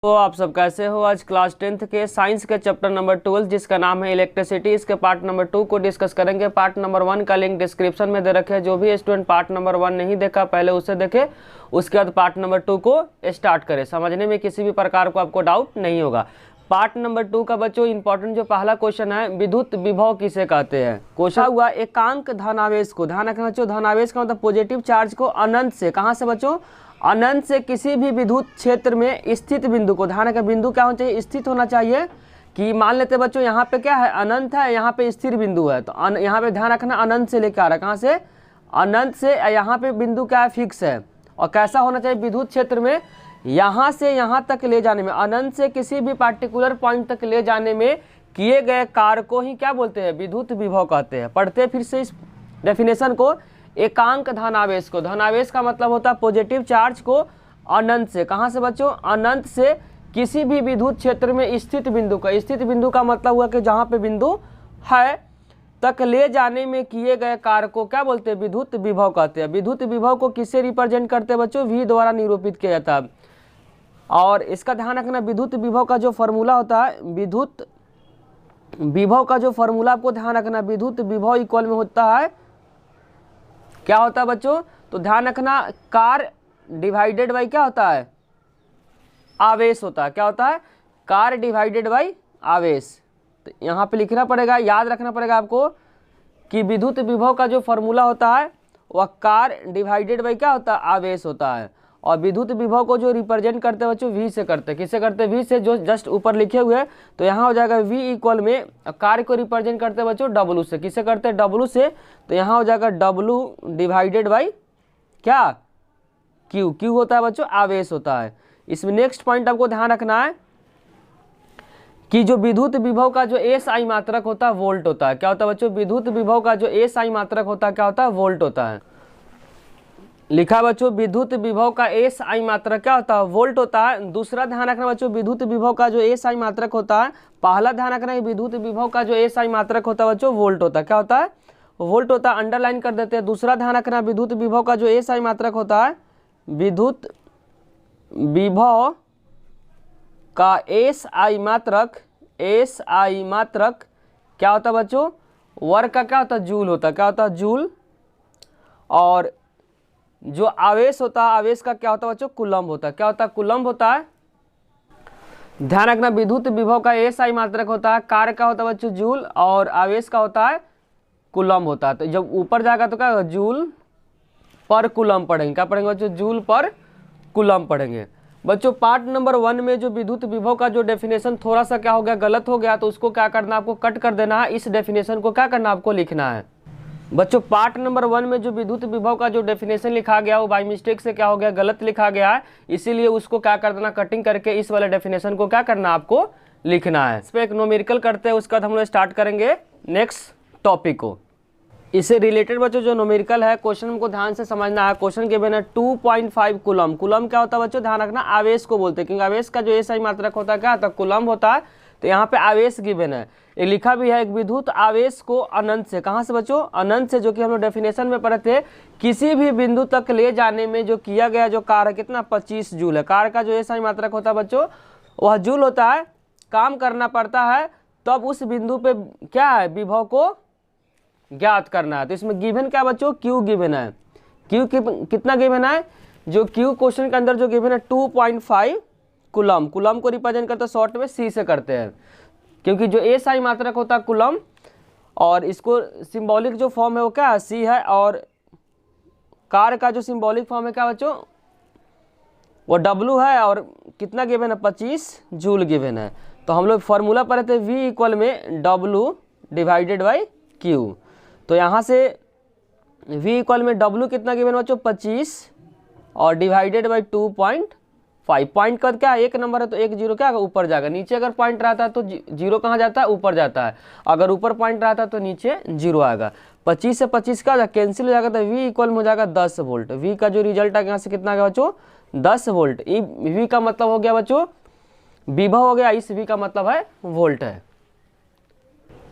तो आप सब कैसे हो। आज क्लास 10th के साइंस के चैप्टर नंबर 12 जिसका नाम है इलेक्ट्रिसिटी, इसके पार्ट नंबर 2 को डिस्कस करेंगे। पार्ट नंबर 1 का लिंक डिस्क्रिप्शन में दे रखे हैं। जो भी स्टूडेंट पार्ट नंबर 1 नहीं देखा पहले उसे देखे, उसके बाद पार्ट नंबर 2 को स्टार्ट करें। समझने में किसी भी प्रकार को आपको डाउट नहीं होगा। पार्ट नंबर 2 का बच्चों इंपॉर्टेंट जो पहला क्वेश्चन है, विद्युत विभव किसे कहते हैं। क्वेश्चन हुआ एकांक धनावेश को, ध्यान रखना बच्चों, धनावेश का मतलब पॉजिटिव चार्ज को अनंत से, कहाँ से बच्चों, अनंत से किसी भी विद्युत क्षेत्र में स्थित बिंदु को, ध्यान रखना बिंदु क्या होना चाहिए, स्थित होना चाहिए। कि मान लेते बच्चों यहाँ पे क्या है, अनंत है, यहाँ पे स्थिर बिंदु है, तो यहाँ पे ध्यान रखना अनंत से लेकर आ रहा है, कहाँ से, अनंत से। यहाँ पे बिंदु क्या है, फिक्स है। और कैसा होना चाहिए विद्युत क्षेत्र में, यहाँ से यहाँ तक ले जाने में, अनंत से किसी भी पार्टिकुलर पॉइंट तक ले जाने में किए गए कार्य को ही क्या बोलते हैं, विद्युत विभव कहते हैं। पढ़ते फिर से इस डेफिनेशन को। एकांक धनावेश को, धनावेश का मतलब होता है पॉजिटिव चार्ज को अनंत से, कहाँ से बच्चों, अनंत से किसी भी विद्युत क्षेत्र में स्थित बिंदु का, स्थित बिंदु का मतलब हुआ कि जहाँ पे बिंदु है तक ले जाने में किए गए कार्य को क्या बोलते हैं, विद्युत विभव कहते हैं। विद्युत विभव को किससे रिप्रेजेंट करते हैं बच्चों, V द्वारा निरूपित किया जाता है। और इसका ध्यान रखना, विद्युत विभव का जो फॉर्मूला होता है, विद्युत विभव का जो फॉर्मूला आपको ध्यान रखना, विद्युत विभव इक्वल में होता है, क्या होता है बच्चों, तो ध्यान रखना कार डिवाइडेड बाई क्या होता है, आवेश होता है। क्या होता है, कार डिवाइडेड बाई आवेश। तो यहाँ पे लिखना पड़ेगा, याद रखना पड़ेगा आपको कि विद्युत विभव का जो फॉर्मूला होता है वह कार डिवाइडेड बाई क्या होता है, आवेश होता है। और विद्युत विभव को जो रिप्रेजेंट करते हैं बच्चों V से करते हैं। किससे करते हैं, V से, जो जस्ट ऊपर लिखे हुए हैं। तो यहाँ हो जाएगा V इक्वल में कार्य को रिप्रेजेंट करते हैं बच्चों W से। किससे करते हैं, W से। तो यहाँ हो जाएगा W डिवाइडेड बाई क्या, Q। Q होता है बच्चों आवेश होता है। इसमें नेक्स्ट पॉइंट आपको ध्यान रखना है कि जो विद्युत विभव का जो SI मात्रक होता है वोल्ट होता है। क्या होता है बच्चों, विद्युत विभव का जो SI मात्रक होता है क्या होता है, वोल्ट होता है। लिखा बच्चों, विद्युत विभव का SI मात्रक क्या होता है, वोल्ट होता है। दूसरा ध्यान रखना बच्चों, विद्युत विभव का जो SI मात्रक होता है, पहला ध्यान रखना है विद्युत विभव का जो SI मात्रक होता है बच्चों वोल्ट होता है। क्या होता है, वोल्ट होता है, अंडरलाइन कर देते हैं। दूसरा ध्यान रखना, विद्युत विभव का जो SI मात्रक होता है, विद्युत विभव का SI मात्रक, SI मात्रक क्या होता है बच्चों, वर्ग का क्या होता है, जूल होता है। क्या होता है, जूल। और जो आवेश होता है, आवेश का क्या होता है बच्चों, कूलम्ब होता है। क्या होता है, कूलम्ब होता है। ध्यान रखना, विद्युत विभव का SI मात्रक होता है, कार्य का होता है बच्चों जूल, और आवेश का होता है कूलम्ब होता है। तो जब ऊपर जाएगा तो क्या होगा, जूल पर कूलम्ब पढ़ेंगे। क्या पढ़ेंगे बच्चों, जूल पर कूलम्ब पढ़ेंगे। बच्चों पार्ट नंबर 1 में जो विद्युत विभव का जो डेफिनेशन थोड़ा सा क्या हो गया, गलत हो गया, तो उसको क्या करना, आपको कट कर देना है। इस डेफिनेशन को क्या करना, आपको लिखना है। बच्चों पार्ट नंबर 1 में जो विद्युत विभव का जो डेफिनेशन लिखा गया वो बाय मिस्टेक से क्या हो गया, गलत लिखा गया है। इसीलिए उसको क्या कर देना, कटिंग करके इस वाले डेफिनेशन को क्या करना, आपको लिखना है। इस पर एक न्यूमेरिकल करते हैं, उसके बाद हम लोग स्टार्ट करेंगे नेक्स्ट टॉपिक को। इससे रिलेटेड बच्चों जो न्यूमेरिकल है, क्वेश्चन हमको ध्यान से समझना है। क्वेश्चन के बिना 2.5 कूलम, कूलम क्या होता है बच्चों, ध्यान रखना आवेश को बोलते हैं, क्योंकि आवेश का जो SI मात्रक होता है क्या होता है, कूलम होता है। तो यहाँ पे आवेश गिवन है, ये लिखा भी है, एक विद्युत आवेश को अनंत से, कहाँ से बच्चों, अनंत से, जो कि हम लोग डेफिनेशन में पढ़े थे, किसी भी बिंदु तक ले जाने में जो किया गया जो कार्य कितना, 25 जूल है। कार्य का जो SI मात्रक होता है बच्चों वह जूल होता है। काम करना पड़ता है तब उस बिंदु पे क्या है, विभव को ज्ञात करना है। तो इसमें गिवन क्या बच्चों, Q गिवन है। Q कितना गिवन है, जो Q क्वेश्चन के अंदर जो गिवन है 2.5 कूलम। कूलम को रिप्रेजेंट करते हैं शॉर्ट में C से करते हैं, क्योंकि जो SI मात्रक होता है कूलम, और इसको सिंबॉलिक जो फॉर्म है वो क्या है, C है। और कार्य का जो सिंबॉलिक फॉर्म है क्या बच्चों, वो W है। और कितना गिवन है, 25 जूल गिवन है। तो हम लोग फॉर्मूला पढ़े थे V इक्वल में W डिवाइडेड बाई Q। तो यहाँ से V इक्वल में W कितना गिवन बच्चों, 25, और डिवाइडेड बाई 2.5। पॉइंट का क्या है, एक नंबर है तो एक जीरो क्या ऊपर जाएगा, नीचे अगर पॉइंट रहता है तो जीरो कहाँ जाता है, ऊपर जाता है। अगर ऊपर पॉइंट रहता है तो नीचे जीरो आएगा। 25 से 25 का कैंसिल हो जाएगा, तो V इक्वल में हो जाएगा 10 वोल्ट। V का जो रिजल्ट है यहाँ से कितना गया बच्चों, 10 वोल्ट। V का मतलब हो गया बच्चों विभव हो गया, इस V का मतलब है वोल्ट है।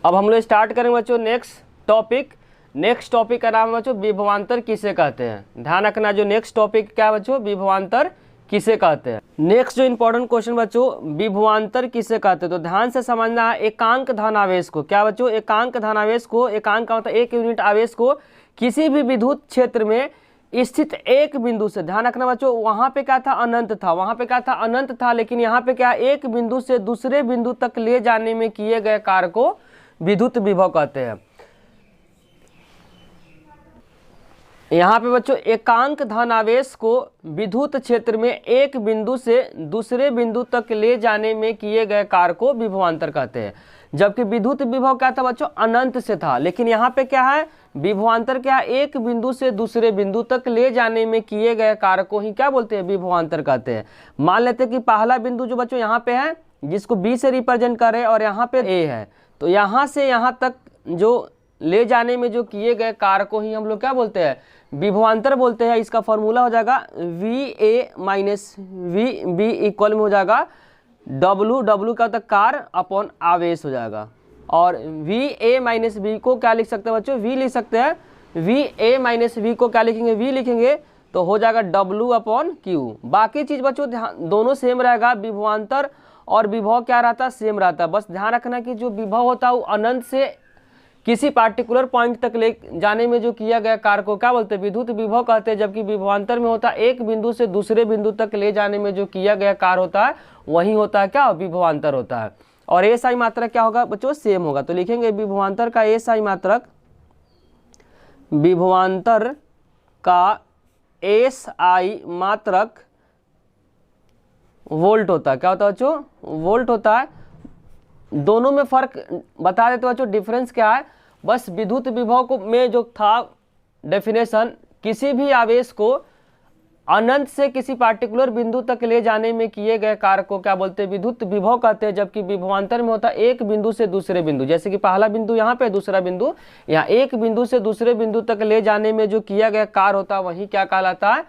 अब हम लोग स्टार्ट करेंगे बच्चों नेक्स्ट टॉपिक। नेक्स्ट टॉपिक का नाम है बच्चों विभवांतर किसे कहते हैं। ध्यान रखना, जो नेक्स्ट टॉपिक क्या है बच्चों, विभवांतर किसे कहते हैं। नेक्स्ट जो इंपॉर्टेंट क्वेश्चन बच्चों, विभवांतर किसे कहते हैं। तो ध्यान से समझना है, एकांक धनावेश को, क्या बच्चों, एकांक धनावेश को, एकांक का मतलब एक यूनिट आवेश को किसी भी विद्युत क्षेत्र में स्थित एक बिंदु से, ध्यान रखना बच्चों, वहां पे क्या था, अनंत था, वहां पे क्या था, अनंत था, लेकिन यहाँ पे क्या, एक बिंदु से दूसरे बिंदु तक ले जाने में किए गए कार्य को विद्युत विभव कहते हैं। यहाँ पे बच्चों एकांक धनावेश को विद्युत क्षेत्र में एक बिंदु से दूसरे बिंदु तक ले जाने में किए गए कार्य को विभवांतर कहते हैं। जबकि विद्युत विभव क्या था बच्चों, अनंत से था, लेकिन यहाँ पे क्या है, विभवांतर क्या है, एक बिंदु से दूसरे बिंदु तक ले जाने में किए गए कार्य को ही क्या बोलते हैं, विभवांतर कहते हैं। मान लेते हैं कि पहला बिंदु जो बच्चों यहाँ पे है, जिसको बी से रिप्रेजेंट कर रहे हैं, और यहाँ पे ए है, तो यहाँ से यहाँ तक जो ले जाने में जो किए गए कार्य को ही हम लोग क्या बोलते हैं, विभवांतर बोलते हैं। इसका फॉर्मूला हो जाएगा V A minus V B equal में हो जाएगा डब्लू, डब्लू का होता है कार्य अपॉन आवेश हो जाएगा, और वी ए माइनस वी को क्या लिख सकते हैं बच्चों, वी लिख सकते हैं, वी ए माइनस वी को क्या लिखेंगे, वी लिखेंगे, तो हो जाएगा डब्लू अपॉन क्यू। बाकी चीज बच्चों दोनों सेम रहेगा, विभवांतर और विभव क्या रहता है, सेम रहता है। बस ध्यान रखना कि जो विभव होता है वो अनंत से किसी पार्टिकुलर पॉइंट तक ले जाने में जो किया गया कार्य को क्या बोलते हैं, विद्युत विभव कहते हैं। जबकि विभवांतर में होता है एक बिंदु से दूसरे बिंदु तक ले जाने में जो किया गया कार्य होता है वही होता है क्या, विभवांतर होता है। और एसआई मात्रक क्या होगा बच्चों, सेम होगा। तो लिखेंगे विभवांतर का एसआई मात्रक, विभवांतर का एसआई मात्रक वोल्ट होता है। क्या होता है बच्चों, वोल्ट होता है। दोनों में फर्क बता देते बच्चों, डिफरेंस क्या है, बस विद्युत विभव को में जो था डेफिनेशन, किसी भी आवेश को अनंत से किसी पार्टिकुलर बिंदु तक ले जाने में किए गए कार्य को क्या बोलते हैं, विद्युत विभव कहते हैं। जबकि विभवांतर में होता है एक बिंदु से दूसरे बिंदु, जैसे कि पहला बिंदु यहाँ पे, दूसरा बिंदु यहाँ, एक बिंदु से दूसरे बिंदु तक ले जाने में जो किया गया कार्य होता है वही क्या कहलाता है,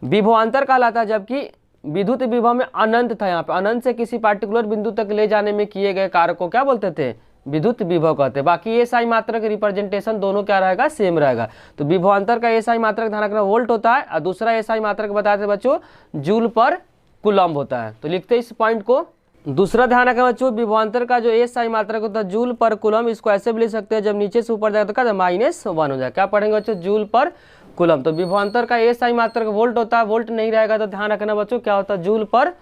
विभवांतर कहलाता है। जबकि विद्युत विभव में अनंत था, यहाँ पे अनंत से किसी पार्टिकुलर बिंदु तक ले जाने में किए गए कार्य को क्या बोलते थे, विद्युत विभव कहते हैं। बाकी एसआई मात्रक रिप्रेजेंटेशन दोनों क्या रहेगा, सेम रहेगा। तो विभवांतर का एसआई मात्रक ध्यान रखना वोल्ट होता है, और दूसरा एसआई मात्रक बताते बच्चों जूल पर कूलम्ब होता है। तो लिखते इस पॉइंट को। दूसरा ध्यान रखना बच्चों, विभवांतर का जो एसआई मात्रक होता है जूल पर कूलम्ब, इसको ऐसे भी लिख सकते हैं, जब नीचे से ऊपर जाएगा तो क्या -1 हो जाए। क्या पढ़ेंगे बच्चों, जूल पर कूलम्ब। तो विभवांतर का एसआई मात्रक वोल्ट होता है, वोल्ट नहीं रहेगा तो ध्यान रखना बच्चों क्या होता है, जूल पर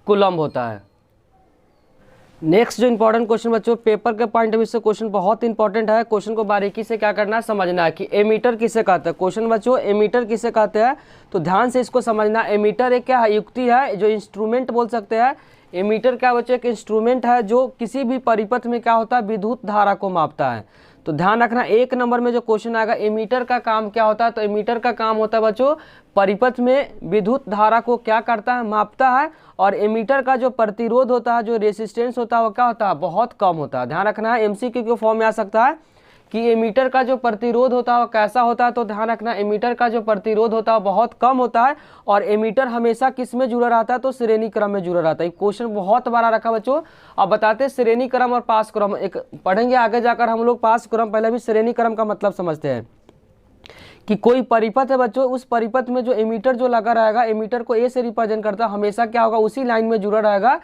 कूलम्ब होता है। नेक्स्ट जो इंपॉर्टेंट क्वेश्चन बच्चों, पेपर के पॉइंट ऑफ व्यू से क्वेश्चन बहुत इंपॉर्टेंट है। क्वेश्चन को बारीकी से क्या करना है, समझना है कि एमीटर किसे कहते हैं। क्वेश्चन बच्चों एमीटर किसे कहते हैं, तो ध्यान से इसको समझना। एमीटर एक क्या है, युक्ति है, जो इंस्ट्रूमेंट बोल सकते हैं। एमीटर क्या बच्चों, एक इंस्ट्रूमेंट है जो किसी भी परिपथ में क्या होता है, विद्युत धारा को मापता है। तो ध्यान रखना, एक नंबर में जो क्वेश्चन आएगा एमीटर का काम क्या होता है, तो एमीटर का काम होता है बच्चों परिपथ में विद्युत धारा को क्या करता है, मापता है। और एमीटर का जो प्रतिरोध होता है, जो रेसिस्टेंस होता है वो क्या होता है, बहुत कम होता है। ध्यान रखना है, एमसीक्यू के फॉर्म में आ सकता है कि एमीटर का जो प्रतिरोध होता है वो कैसा होता है। तो ध्यान रखना, एमीटर का जो प्रतिरोध होता है बहुत कम होता है, और एमीटर हमेशा किस में जुड़ा रहता है, तो श्रेणी क्रम में जुड़ा रहता है। क्वेश्चन बहुत बड़ा रखा बच्चों। अब बताते हैं श्रेणी क्रम और पास क्रम, एक पढ़ेंगे आगे जाकर हम लोग पास क्रम, पहले भी श्रेणी क्रम का मतलब समझते हैं कि कोई परिपथ है बच्चों, उस परिपथ में जो एमीटर जो लगा रहेगा, एमीटर को ए से रिप्रेजेंट करता है, हमेशा क्या होगा, उसी लाइन में जुड़ा रहेगा,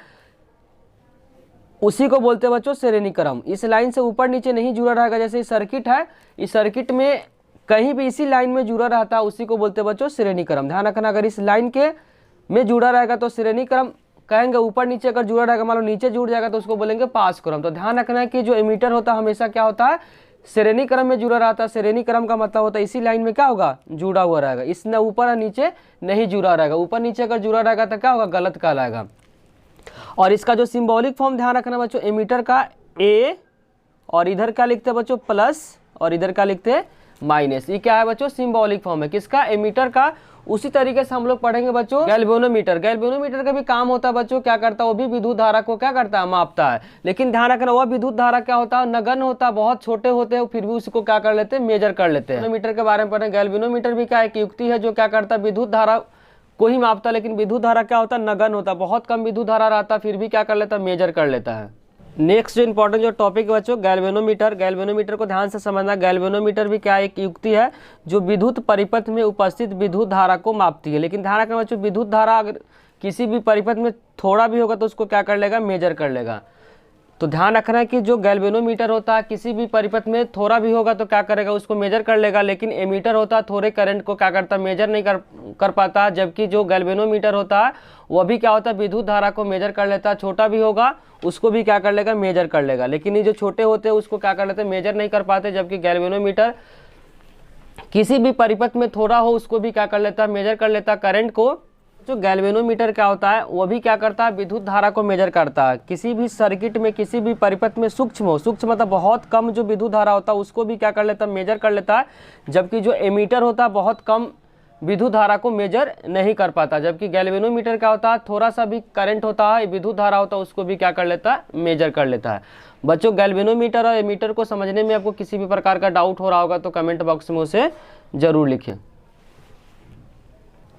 उसी को बोलते हैं बच्चों श्रेणी क्रम। इस लाइन से ऊपर नीचे नहीं जुड़ा रहेगा। जैसे इस सर्किट है, इस सर्किट में कहीं भी इसी लाइन में जुड़ा रहता है, उसी को बोलते हैं बच्चों श्रेणी क्रम। ध्यान रखना, अगर इस लाइन के में जुड़ा रहेगा तो श्रेणी क्रम कहेंगे, ऊपर नीचे अगर जुड़ा रहेगा, मान लो नीचे जुड़ जाएगा तो उसको बोलेंगे पास क्रम। तो ध्यान रखना है कि जो एमीटर होता है हमेशा क्या होता है, श्रेणी क्रम में जुड़ा रहता है। श्रेणी क्रम का मतलब होता है इसी लाइन में क्या होगा, जुड़ा हुआ रहेगा, इसने ऊपर और नीचे नहीं जुड़ा रहेगा। ऊपर नीचे अगर जुड़ा रहेगा तो क्या होगा, गलत कहलाएगा। और इसका जो सिंबॉलिक फॉर्म ध्यान रखना बच्चों, एमीटर का ए, और इधर क्या लिखते हैं बच्चों प्लस, और इधर क्या लिखते हैं माइनस। ये क्या है बच्चों, सिंबॉलिक फॉर्म है किसका, एमीटर का। उसी तरीके से हम लोग पढ़ेंगे बच्चों गैल्वेनोमीटर। गैल्वेनोमीटर का भी काम होता है बच्चों, क्या करता है, वो भी विद्युत धारा को क्या करता है, मापता है। लेकिन ध्यान रखना, वह विद्युत धारा क्या होता है, नगण्य होता है, बहुत छोटे होते हैं, फिर भी उसको क्या कर लेते हैं, मेजर कर लेते हैं। गैल्वेनोमीटर के बारे में पढ़ें। गैल्वेनोमीटर भी क्या एक युक्ति है जो क्या करता है, विद्युत धारा को ही मापता है, लेकिन विद्युत धारा क्या होता है, नगण्य होता है, बहुत कम विद्युत धारा रहता है, फिर भी क्या कर लेता है, मेजर कर लेता है। नेक्स्ट जो इंपॉर्टेंट जो टॉपिक है बच्चों, गैल्वेनोमीटर। गैल्वेनोमीटर को ध्यान से समझना। गैल्वेनोमीटर भी क्या एक युक्ति है जो विद्युत परिपथ में उपस्थित विद्युत धारा को मापती है। लेकिन ध्यान रखना बच्चों, विद्युत धारा अगर किसी भी परिपथ में थोड़ा भी होगा तो उसको क्या कर लेगा, मेजर कर लेगा। तो ध्यान रखना है कि जो गैल्वेनोमीटर होता है किसी भी परिपथ में थोड़ा भी होगा तो क्या करेगा, उसको मेजर कर लेगा। लेकिन एमीटर होता है थोड़े करंट को क्या करता है, मेजर नहीं कर पाता। जबकि जो गैल्वेनोमीटर होता है वह भी क्या होता है, विद्युत धारा को मेजर कर लेता है। छोटा भी होगा उसको भी क्या कर लेगा, मेजर कर लेगा। लेकिन ये जो छोटे होते हैं उसको क्या कर लेते हैं, मेजर नहीं कर पाते। जबकि गैल्वेनोमीटर किसी भी परिपथ में थोड़ा हो उसको भी क्या कर लेता है, मेजर कर लेता है करंट को। जो गैल्वेनोमीटर क्या होता है वो भी क्या करता है, विद्युत धारा को मेजर करता है। किसी भी सर्किट में किसी भी परिपथ में सूक्ष्म हो, सूक्ष्म मतलब बहुत कम जो विद्युत धारा होता है उसको भी क्या कर लेता है, मेजर कर लेता है। जबकि जो एमीटर होता है बहुत कम विद्युत धारा को मेजर नहीं कर पाता। जबकि गैल्वेनोमीटर क्या होता है, थोड़ा सा भी करंट होता है, विद्युत धारा होता है, उसको भी क्या कर लेता है, मेजर कर लेता है। बच्चों गैल्वेनोमीटर और एमीटर को समझने में आपको किसी भी प्रकार का डाउट हो रहा होगा तो कमेंट बॉक्स में उसे जरूर लिखें।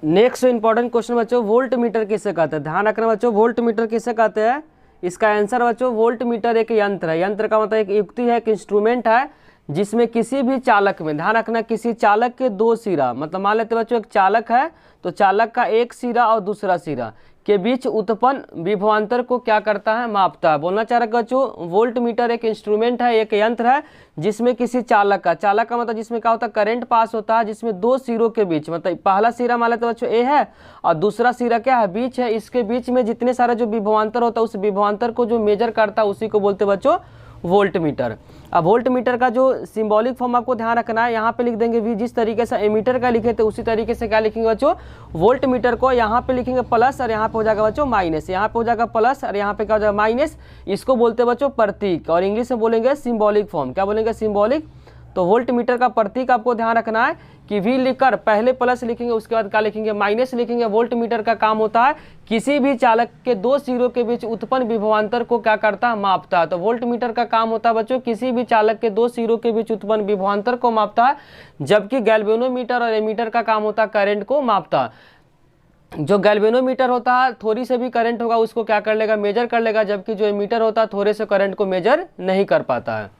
नेक्स्ट इंपॉर्टेंट क्वेश्चन बच्चों, वोल्ट मीटर किसे कहते हैं। ध्यान रखना बच्चों, वोल्ट मीटर किसे कहते हैं। इसका आंसर बच्चों, वोल्ट मीटर एक यंत्र है। यंत्र का मतलब एक युक्ति है, एक इंस्ट्रूमेंट है जिसमें किसी भी चालक में, ध्यान रखना, किसी चालक के दो सिरा, मतलब मान लेते बच्चों एक चालक है तो चालक का एक सिरा और दूसरा सिरा के बीच उत्पन्न विभवांतर को क्या करता है, मापता है। बोलना चाह रहा बच्चों, वोल्ट मीटर एक इंस्ट्रूमेंट है, एक यंत्र है जिसमें किसी चालक का मतलब जिसमें क्या होता है, करंट पास होता है, जिसमें दो सिरों के बीच, मतलब पहला सिरा मान लेते बच्चों ए है और दूसरा सिरा क्या है, बीच है। इसके बीच में जितने सारे जो विभवांतर होता है उस विभवांतर को जो मेजर करता है उसी को बोलते बच्चों वोल्ट मीटर। अब वोल्ट मीटर का जो सिंबॉलिक फॉर्म आपको ध्यान रखना है, यहाँ पे लिख देंगे वी, जिस तरीके से एमीटर का लिखे थे उसी तरीके से क्या लिखेंगे बच्चों, वोल्ट मीटर को यहाँ पे लिखेंगे प्लस और यहाँ पे हो जाएगा बच्चों माइनस। यहाँ पे हो जाएगा प्लस और यहाँ पे क्या हो जाएगा माइनस। इसको बोलते हैं बच्चों प्रतीक, और इंग्लिश में बोलेंगे सिंबॉलिक फॉर्म। क्या बोलेंगे, सिंबॉलिक। तो वोल्ट मीटर का प्रतीक आपको ध्यान रखना है कि वी लिखकर पहले प्लस लिखेंगे, उसके बाद क्या लिखेंगे, माइनस लिखेंगे। वोल्ट मीटर का काम होता है किसी भी चालक के दो सिरों के बीच उत्पन्न विभवांतर को क्या करता है, मापता है। तो वोल्ट मीटर का काम होता है बच्चों किसी भी चालक के दो सिरों के बीच उत्पन्न विभवांतर को मापता है। जबकि गैल्वेनोमीटर और एमीटर का काम होता है करंट को मापता है। जो गैल्वेनोमीटर होता है थोड़ी से भी करंट होगा उसको क्या कर लेगा, मेजर कर लेगा। जबकि जो एमीटर होता है थोड़े से करंट को मेजर नहीं कर पाता है।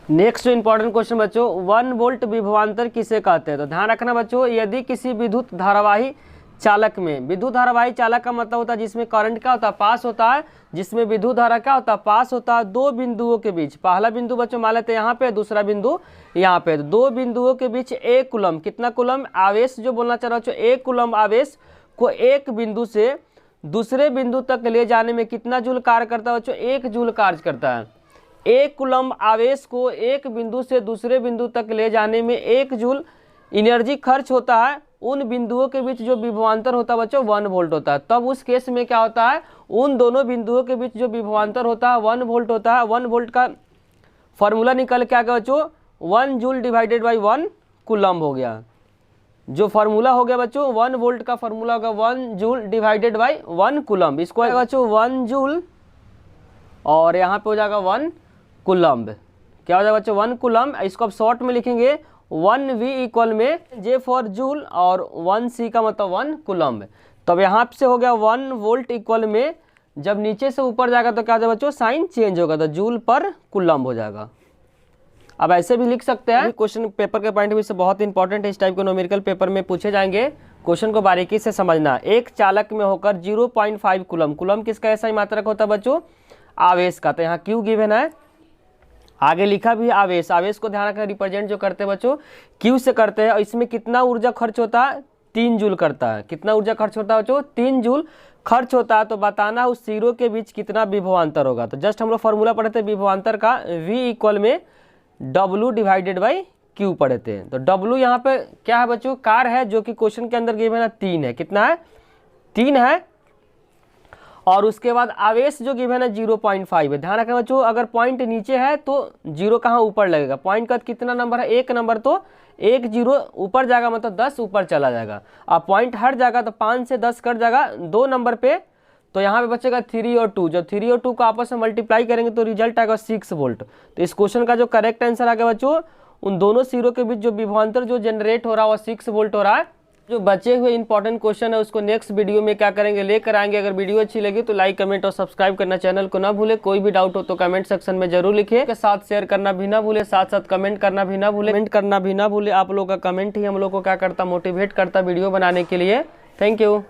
नेक्स्ट इंपॉर्टेंट क्वेश्चन बच्चों, 1 वोल्ट विभवांतर किसे कहते हैं। तो ध्यान रखना बच्चों, यदि किसी विद्युत धारावाही चालक में, विद्युत धारावाही चालक का मतलब होता है जिसमें करंट क्या होता है, पास होता है, जिसमें विद्युत धारा क्या होता है, पास होता है, दो बिंदुओं के बीच। पहला बिंदु बच्चों मान लेते हैं यहाँ पे, दूसरा बिंदु यहाँ पे। दो बिंदुओं के बीच एक कूलम, कितना कूलम, आवेश जो बोलना चाह रहा हूँ, एक कूलम आवेश को एक बिंदु से दूसरे बिंदु तक ले जाने में कितना जूल कार्य करता है बच्चों, 1 जूल कार्य करता है। एक कूलम आवेश को एक बिंदु से दूसरे बिंदु तक ले जाने में 1 जूल एनर्जी खर्च होता है। उन बिंदुओं के बीच जो विभवांतर होता है बच्चों 1 वोल्ट होता है। तब उस केस में क्या होता है, उन दोनों बिंदुओं के बीच जो विभवांतर होता है 1 वोल्ट होता है। 1 वोल्ट का फॉर्मूला निकल के आ गया बच्चों, 1 जूल डिवाइडेड बाई 1 कूलम हो गया। जो फार्मूला हो गया बच्चों 1 वोल्ट का फार्मूला होगा 1 जूल डिवाइडेड बाई 1 कूलम। इसको आएगा बच्चों 1 जूल और यहाँ पे हो जाएगा 1 कूलम्ब। क्या हो जाएगा बच्चों, 1 कूलम्ब। इसको अब शॉर्ट में लिखेंगे 1V इक्वल में J फॉर जूल और 1C का मतलब 1 कूलम्ब। तो अब यहाँ से हो गया 1 वोल्ट इक्वल में, जब नीचे से ऊपर जाएगा तो क्या हो जाएगा बच्चों, साइन चेंज होगा तो जूल पर कूलम्ब हो जाएगा। अब ऐसे भी लिख सकते हैं। क्वेश्चन पेपर के पॉइंट ऑफ व्यू से बहुत इंपॉर्टेंट है, इस टाइप के न्यूमेरिकल पेपर में पूछे जाएंगे। क्वेश्चन को बारीकी से समझना। एक चालक में होकर 0.5 कूलम्ब, कूलम्ब किसका ऐसा ही मात्रक होता है बच्चों, आवेश का। तो यहाँ क्यू गिवन है, आगे लिखा भी आवेश। आवेश को ध्यान रखना, रिप्रेजेंट जो करते हैं बच्चों क्यू से करते हैं। और इसमें कितना ऊर्जा खर्च होता है, 3 जूल करता है। कितना ऊर्जा खर्च होता है बच्चों, 3 जूल खर्च होता है। तो बताना उस सिरों के बीच कितना विभवांतर होगा। तो जस्ट हम लोग फॉर्मूला पढ़े थे विभवांतर का, V इक्वल में W डिवाइडेड बाई Q पढ़े थे। तो W यहाँ पे क्या है बच्चों, कार है, जो कि क्वेश्चन के अंदर गिवन है 3 है। कितना है, 3 है। और उसके बाद आवेश जो गिवन है 0.5 है। ध्यान रखना बच्चों, अगर पॉइंट नीचे है तो 0 कहाँ ऊपर लगेगा। पॉइंट का कितना नंबर है, 1 नंबर, तो 1 0 ऊपर जाएगा मतलब 10 ऊपर चला जाएगा। अब पॉइंट हट जाएगा तो 5 से 10 कट जाएगा 2 नंबर पे, तो यहाँ पे बचेगा 3 और 2। जब 3 और 2 को आपस में मल्टीप्लाई करेंगे तो रिजल्ट आएगा 6 वोल्ट। तो इस क्वेश्चन का जो करेक्ट आंसर आ गया बच्चों, उन दोनों सिरों के बीच जो विभवांतर जो जनरेट हो रहा है वो 6 वोल्ट हो रहा है। जो बचे हुए इंपॉर्टेंट क्वेश्चन है उसको नेक्स्ट वीडियो में क्या करेंगे, लेकर आएंगे। अगर वीडियो अच्छी लगी तो लाइक, कमेंट और सब्सक्राइब करना चैनल को ना भूले। कोई भी डाउट हो तो कमेंट सेक्शन में जरूर लिखिए। के साथ शेयर करना भी ना भूले, साथ साथ कमेंट करना भी ना भूले। आप लोगों का कमेंट ही हम लोग को क्या करता, मोटिवेट करता वीडियो बनाने के लिए। Thank you.